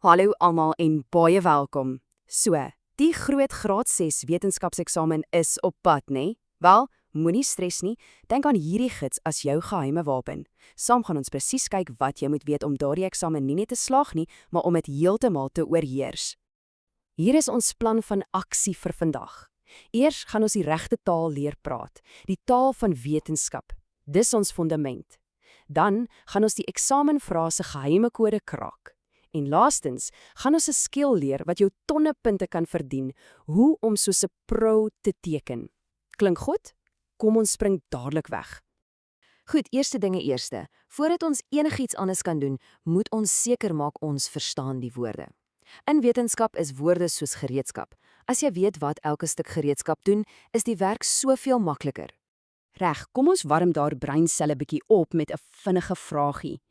Hallo almal en baie welkom. So, die groot graad 6 wetenskapseksamen is op pad, né? Wel, moenie stres nie. Dink aan hierdie gids as jou geheime wapen. Saam gaan ons presies kyk wat jy moet weet om daardie eksamen nie net te slaag nie, maar om dit heeltemal te oorheers. Hier is ons plan van aksie vir vandag. Eers gaan ons die regte taal leer praat, die taal van wetenskap. Dis ons fundament. Dan gaan ons die eksamenvrae se geheime kode kraak. En laastens gaan ons 'n skill leer wat jou tonne punte kan verdien, hoe om soos 'n pro te teken. Klink goed? Kom ons spring dadelik weg. Goed, eerste dinge eerste. Voordat ons enigiets anders kan doen, moet ons seker maak ons verstaan die woorde. In wetenskap is woorde soos gereedskap. As jy weet wat elke stuk gereedskap doen, is die werk soveel makliker. Reg, kom ons warm daar breinselle bietjie op met 'n vinnige vraagie.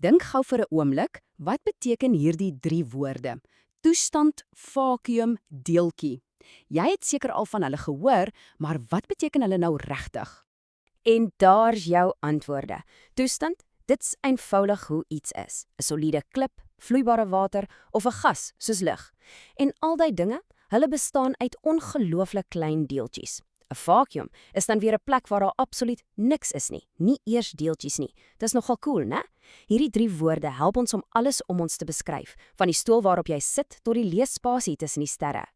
Dink gou vir 'n oomblik, wat beteken hierdie 3 woorde? Toestand, vakuum, deeltjie. Jy het seker al van hulle gehoor, maar wat beteken hulle nou regtig? En daar's jou antwoorde. Toestand, dit's eenvoudig hoe iets is. 'n Soliede klip, vloeibare water of 'n gas soos lug. En al daai dinge, hulle bestaan uit ongelooflik klein deeltjies. 'n Vakuum is dan weer 'n plek waar daar absoluut niks is nie eers deeltjies nie. Dis nogal cool, né? Hierdie 3 woorde help ons om alles om ons te beskryf, van die stoel waarop jy sit tot die leespasie tussen die sterre.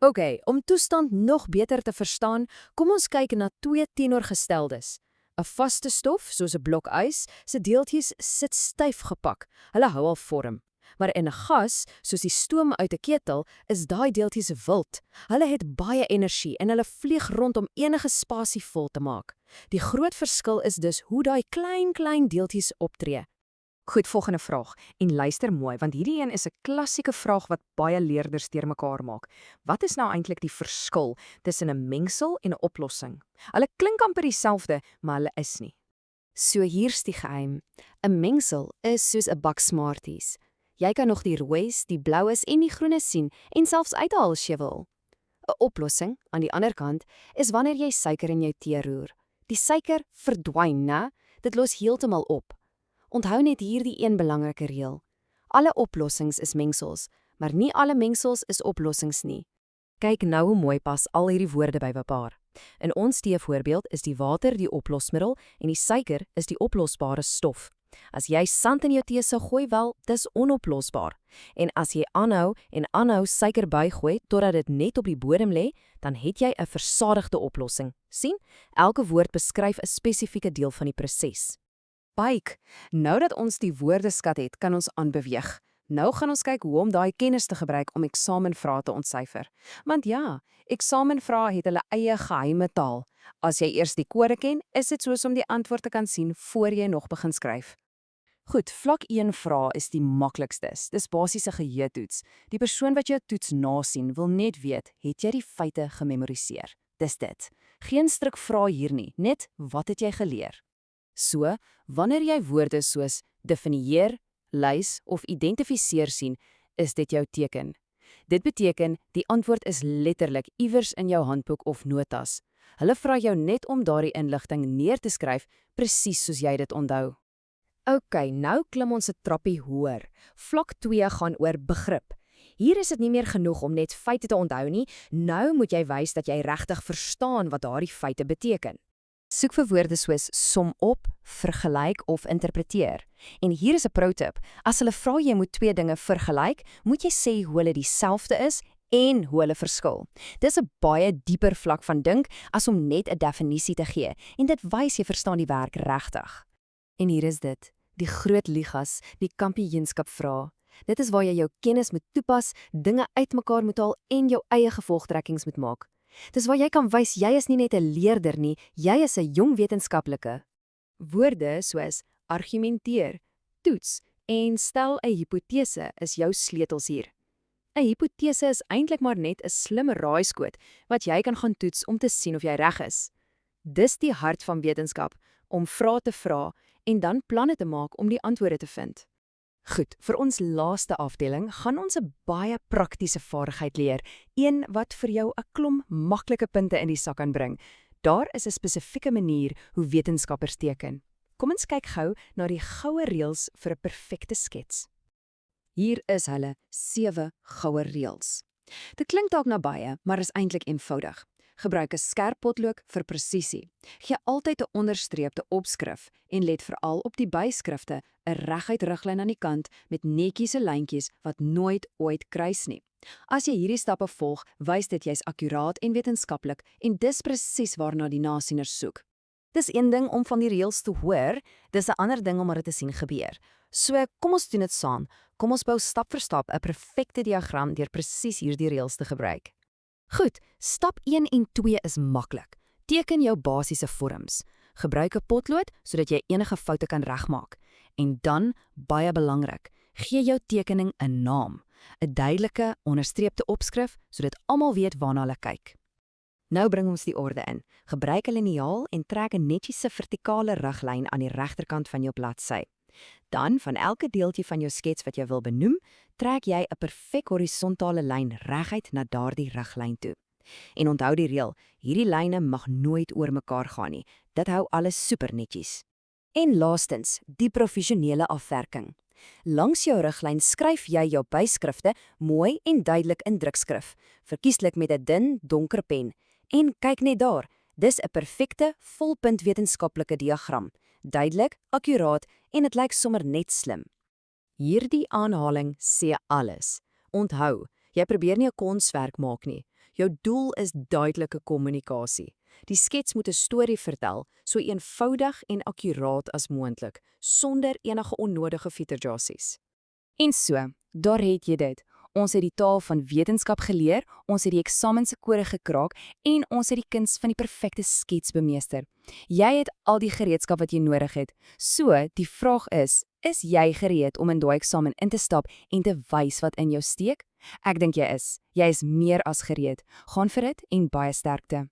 OK, om toestand nog beter te verstaan, kom ons kyk na 2 teenoorgesteldes. 'n Vaste stof, soos 'n blok ys, se deeltjies sit styf gepak. Hulle hou al vorm. Maar in 'n gas, soos die stoom uit 'n ketel, is daai deeltjies wild. Hulle het baie energie en hulle vlieg rond om enige spasie vol te maak. Die groot verskil is dus hoe daai klein deeltjies optree. Goed, volgende vraag. En luister mooi, want hierdie een is 'n klassieke vraag wat baie leerders teenoor maak. Wat is nou eintlik die verskil tussen 'n mengsel en 'n oplossing? Hulle klink amper dieselfde, maar hulle is nie. So hier's die geheim. 'n Mengsel is soos 'n bak Smarties. Jy kan nog die rooies, die blaues en die groenes sien en selfs uithaal as jy wil. 'n Oplossing, aan die ander kant, is wanneer jy suiker in jou tee roer. Die suiker verdwyn, né? Dit los heeltemal op. Onthou net hierdie een belangrike reël. Alle oplossings is mengsels, maar nie alle mengsels is oplossings nie. Kyk nou hoe mooi pas al hierdie woorde by mekaar. In ons teevoorbeeld is die water die oplosmiddel en die suiker is die oplosbare stof. As jy sand in jou tee sou gooi, wel, dis onoplosbaar. En as jy aanhou suiker bygooi totdat dit net op die bodem lê, dan het jy 'n versadigde oplossing. sien? Elke woord beskryf 'n spesifieke deel van die proses. Baik, nou dat ons die woordeskat het, kan ons aanbeweeg. Nou gaan ons kyk hoe om daai kennis te gebruik om eksamenvrae te ontsyfer. Want ja, eksamenvrae het hulle eie geheime taal. As jy eers die kode ken, is dit soos om die antwoord te kan sien voor jy nog begin skryf. Goed, vlak 1 vrae is die maklikstes. Dis basiese geheuetoets. Die persoon wat jou toets nasien wil net weet, het jy die feite gememoriseer? Dis dit. Geen strikvrae hier nie, net wat het jy geleer? So, wanneer jy woorde soos definieer, lys of identifiseer sien, is dit jou teken. Dit beteken die antwoord is letterlik iewers in jou handboek of notas. Hulle vra jou net om daardie inligting neer te skryf, presies soos jy dit onthou. OK, nou klim ons 'n trappie hoër. Vlak 2 gaan oor begrip. Hier is dit nie meer genoeg om net feite te onthou nie, nou moet jy wys dat jy regtig verstaan wat daardie feite beteken. Soek vir woorde soos som op, vergelyk of interpreteer. En hier is 'n pro-tip. As hulle vra jy moet 2 dinge vergelyk, moet jy sê hoe hulle dieselfde is en hoe hulle verskil. Dis 'n baie dieper vlak van dink as om net 'n definisie te gee, en dit wys jy verstaan die werk regtig. En hier is dit, die groot ligas, die kampioenskapvrae. Dit is waar jy jou kennis moet toepas, dinge uitmekaar moet haal en jou eie gevolgtrekkings moet maak. Dis waar jy kan wys jy is nie net 'n leerder nie, jy is 'n jong wetenskaplike. Woorde soos argumenteer, toets en stel 'n hipotese is jou sleutels hier. 'n Hipotese is eintlik maar net 'n slimme raaiskoot wat jy kan gaan toets om te sien of jy reg is. Dis die hart van wetenskap, om vrae te vra en dan planne te maak om die antwoorde te vind. Goed, vir ons laaste afdeling gaan ons 'n baie praktiese vaardigheid leer, een wat vir jou 'n klomp maklike punte in die sak kan bring. Daar is 'n spesifieke manier hoe wetenskappers teken. Kom ons kyk gou na die goue reëls vir 'n perfekte skets. Hier is hulle 7 goue reëls. Dit klink dalk na baie, maar is eintlik eenvoudig. Gebruik 'n skerp potlood vir presisie. Gee altyd 'n onderstreepte opskrif en let veral op die byskrifte 'n reguit riglyn aan die kant met netjiese lyntjies wat nooit ooit kruis nie. As jy hierdie stappe volg, wys dit jy's akkuraat en wetenskaplik en dis presies waarna die nasieners soek. Dis een ding om van die reëls te hoor, dis 'n ander ding om dit te sien gebeur. So, kom ons doen dit saam. Kom ons bou stap vir stap 'n perfekte diagram deur presies hierdie reëls te gebruik. Goed, stap 1 en 2 is maklik. Teken jou basiese vorms. Gebruik 'n potlood sodat jy enige foute kan regmaak. En dan, baie belangrik, gee jou tekening 'n naam, 'n duidelike, onderstreepte opskrif sodat almal weet waarna hulle kyk. Nou bring ons die orde in. Gebruik 'n liniaal en trek 'n netjiese vertikale riglyn aan die regterkant van jou bladsy. Dan, van elke deeltjie van jou skets wat jy wil benoem, trek jy 'n perfek horisontale lyn reguit na daardie riglyn toe. En onthou die reël, hierdie lyne mag nooit oor mekaar gaan nie. Dit hou alles super netjies. En laastens, die professionele afwerking. Langs jou riglyn skryf jy jou byskrifte mooi en duidelik in drukskrif, verkieslik met 'n dun, donker pen. En kyk net daar, dis 'n perfekte, volpunt wetenskaplike diagram. Duidelik, akkuraat en dit lyk sommer net slim. Hierdie aanhaling sê alles. Onthou, jy probeer nie 'n kunswerk maak nie. Jou doel is duidelike kommunikasie. Die skets moet 'n storie vertel, so eenvoudig en akkuraat as moontlik, sonder enige onnodige featurejasies. En so, daar het jy dit. Ons het die taal van wetenskap geleer, ons het die eksamense kode gekraak en ons het die kuns van die perfekte skets bemeester. Jy het al die gereedskap wat jy nodig het. So, die vraag is jy gereed om in daai eksamen in te stap en te wys wat in jou steek? Ek dink jy is. Jy is meer as gereed. Gaan vir dit en baie sterkte.